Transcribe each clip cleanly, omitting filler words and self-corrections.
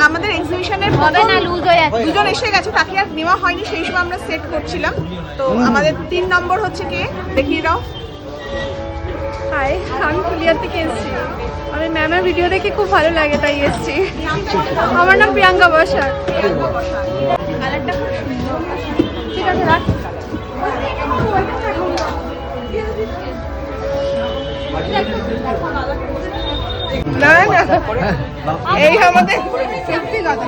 আমাদের এক্সিবিশনের হবে না, লুজ হয়ে যাচ্ছে। দুজন এসে গেছে, তাকে আর নেওয়া হয়নি, সেই সময় আমরা সেট করছিলাম। তো আমাদের 3 নম্বর হচ্ছে কে, দেখিয়ে দাও। হাই, আমি পুলিয়া থেকে এসেছি। আমি ম্যামের ভিডিও দেখে খুব ভালো লাগে, তাই এসেছি। আমার নাম প্রিয়াঙ্কা বসাক। কালারটা খুব সুন্দর। ঠিক আছে, রাখ। না না, এই আমাদের সত্যি কথা,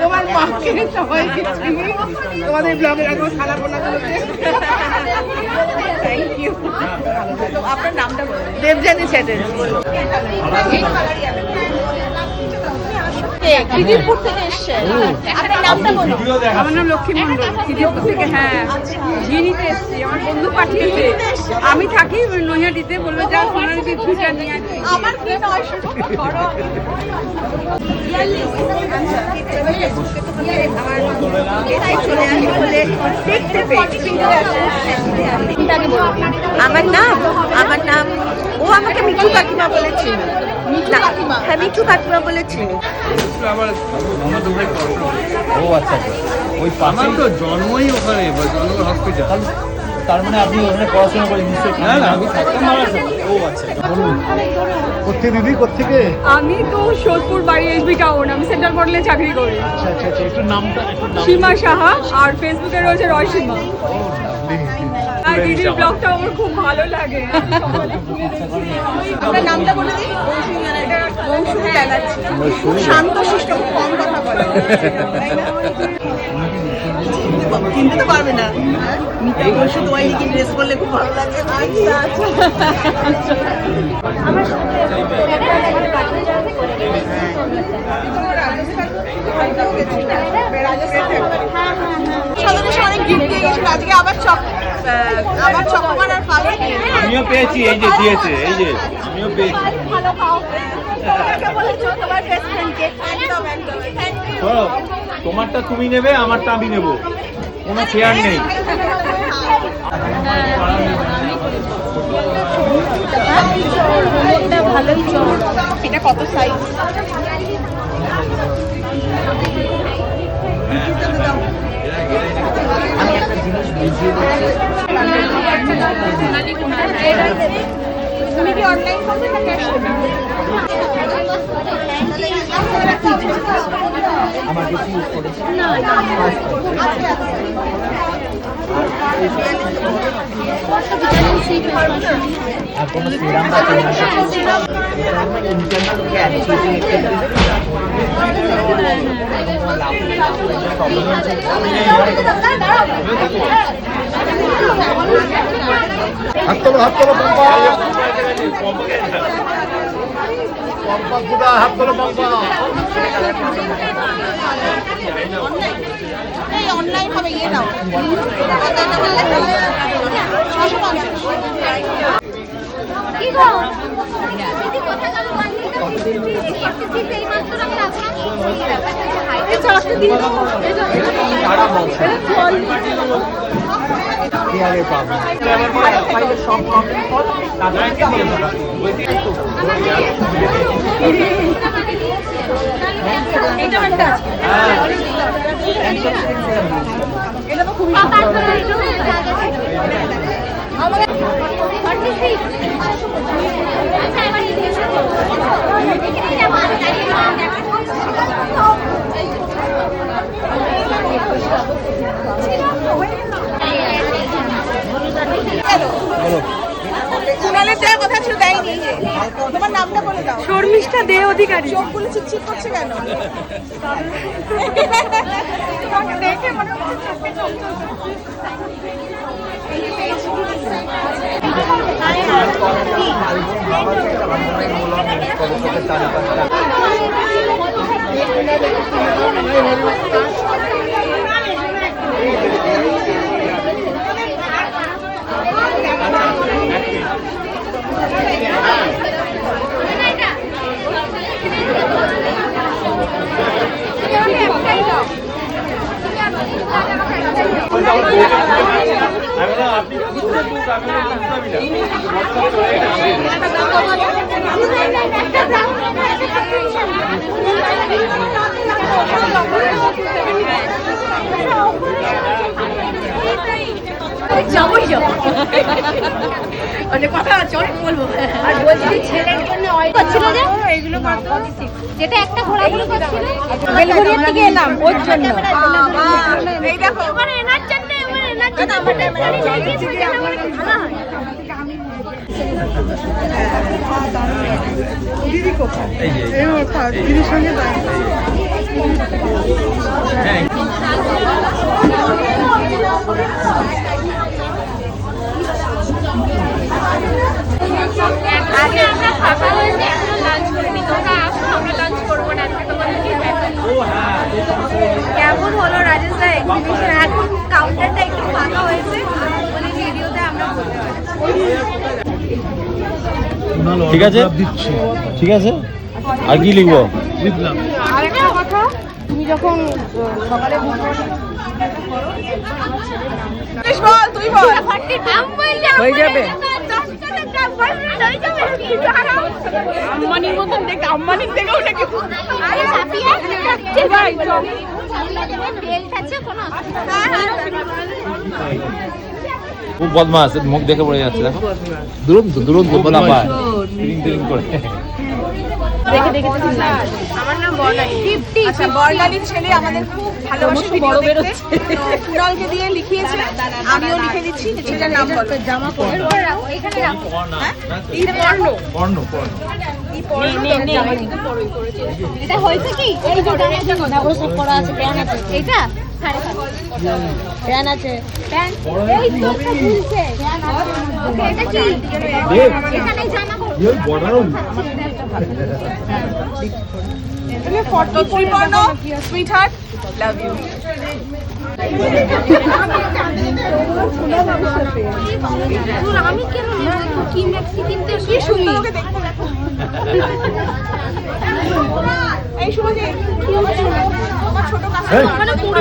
তোমার মাকে সবাইকে চিনি, তোমাদের ব্লগে রাখবো ছানাপোনাগুলোকে। Thank you. তো আপনার নামটা বলুন। দেবযানী চ্যাটার্জি। খিদিরপুর থেকে এসেছেন, আপনার নামটা বলুন। আমার নাম লক্ষ্মী মন্ডল, খিদিরপুর থেকে। হ্যাঁ, ঘি নিতে এসেছি, আমার বন্ধু পাঠিয়েছে। আমি থাকি নৈহাটিতে, বললো যা তোমার ঘিটা নিয়ে আসছি। আমার কি নয়, শুধু করো। আমার নাম ও আমাকে মিঠু কাকিমা বলেছিল। হ্যাঁ, মিঠু কাকিমা বলেছিল। ও আচ্ছা, ওই পাশে তো জন্মই ওখানে, জন্ম হসপিটাল। তার মানে আপনি ওখানে পড়াশোনা করেন নিশ্চয়ই? না না, আমি থাকতাম মারাসাতে। ও আচ্ছা, বলুন কোথেকে দিদি, কোথেকে? আমি তো সোদপুর বাড়ি, এসবি টাউন। আমি সেন্ট্রাল মডেলে চাকরি করি। আচ্ছা আচ্ছা আচ্ছা, একটু নামটা সীমা সাহা, আর ফেসবুকে রয়েছে রয় সীমা। আর দিদির ব্লগটা আমার খুব ভালো লাগে। আপনার নামটা বলে দিই। মৌসুমী ব্যানার্জি। খুব শান্ত শিষ্ট, খুব কম কথা বলে, তাই না? চিনতে তো পারবে না। মিতা বসু তোমায় লিখে ড্রেস করলে খুব ভালো লাগে। অনেক গিফট দিয়ে গেছিল, আজকে আবার চকোবার আর পাবে। আমিও পেয়েছি, এই যে দিয়েছে, এই যে আমিও পেয়েছি। ভালো খাও। তোমার বেস্ট ফ্রেন্ডকে। একদম একদম। তোমারটা তুমি নেবে, আমারটা আমি নেবো, কোনো শেয়ার নেই। ভালোই চল। এটা কত সাইজ? আমি একটা জিনিস বুঝিয়ে তুমি কি অনলাইন করবে না ক্যাশ করবে? আমার বেশি ইউজ করেছি না না, আচ্ছা আর কোনো সিরাম বা ইন্টারনাল হাত তোলো, হাত তোলো, পম্পা গুদা, হাত তোলো পম্পা। এই অনলাইন হবে, ইয়ে দাও। কি গো দিদি কথা কাল বানিয়ে দাও এই মাত্র আমি রাখলাম এই চালাতে দিন সারা বছর কি আগে পাবো ফাইলে সব কমপ্লিট কর, তাদেরকে দিয়ে দেবো। এটা একটা এটা তো খুবই আমাকে 46 আচ্ছা এবার কুণালের দেওয়ার কথা ছিল, দেয়নি। তোমার নামটা বলে দাও। শর্মিষ্ঠা দে অধিকারী। চোখগুলো চিকচিক করছে কেন? তোমাকে দেখে মনে হচ্ছে চোখে জল আপনি যাবই যাবো অনেক কথা আছে অনেক বলবো আর বলছি ছেলের জন্য করছিল যে এইগুলো কত? যেটা একটা ঘোরাঘুরি করছিল বেলঘরিয়া থেকে এলাম ওর জন্য এই দেখো আমার এনার জন্য আমাদের বাড়ি লাগিয়েছে যেন আমার ভালো হয় দিদি কোথায়? এই যে এই ওর দিদির সঙ্গে যায়। হ্যাঁ আগে আমরা খাওয়া হয়েছে এখনো লাঞ্চ করিনি তোমরা আসো আমরা লাঞ্চ করবো না আজকে তোমাদের কি কেমন হলো রাজেশ দা এক্সিবিশন এখন কাউন্টারটা একটু ফাঁকা হয়েছে মানে ভিডিওতে আমরা বলতে পারি ঠিক আছে ঠিক আছে আর কি লিখবো আরেকটা কথা তুমি যখন সকালে বেশ বল তুই বল হয়ে যাবে আম্মানির মতন দেখতে আম্মানির দেখেও নাকি খুব বদমাস মুখ দেখে পড়ে যাচ্ছে দেখো দুরন্ত বলা পায় তিরিং তিরিং করে আমার নাম বর্ণালী আচ্ছা বর্ণালীর ছেলে আমাদের খুব ভালোবাসে ভিডিও দেখতে তো কুণালকে দিয়ে লিখিয়েছে আমিও লিখে দিচ্ছি যে ছেলেটার নাম বলো জামা পরে এখানে রাখো এই পর্ণ পর্ণ পর্ণ এটা হয়েছে কি এই যে ওগুলো সব করা আছে প্যান আছে এটা 5.5 প্যান আছে প্যান এই তো একটা ঝুলছে প্যান আছে ওকে এটা কি এখানে জামা করব বর্ডারও 43 পর্ণ সুইট হার্ট লাভ ইউ আমি কেন নেব কি ম্যাক্সি কিনতে কি সুন্দর ওকে দেখতে দেখো এই শুভজি আমার ছোট কাকা মানে পুরো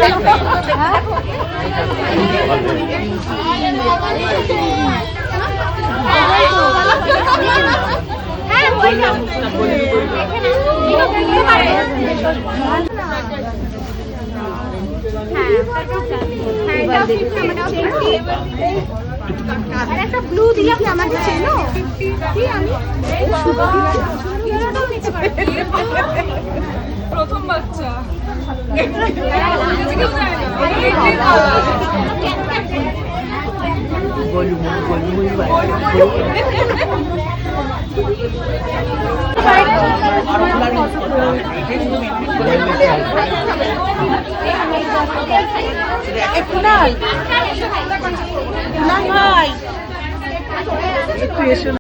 হ্যাঁ ওইটা আর একটা ব্লু দিলাম আমাকে চেনো কি আমি প্রথম বাচ্চা কুণাল একটু এসো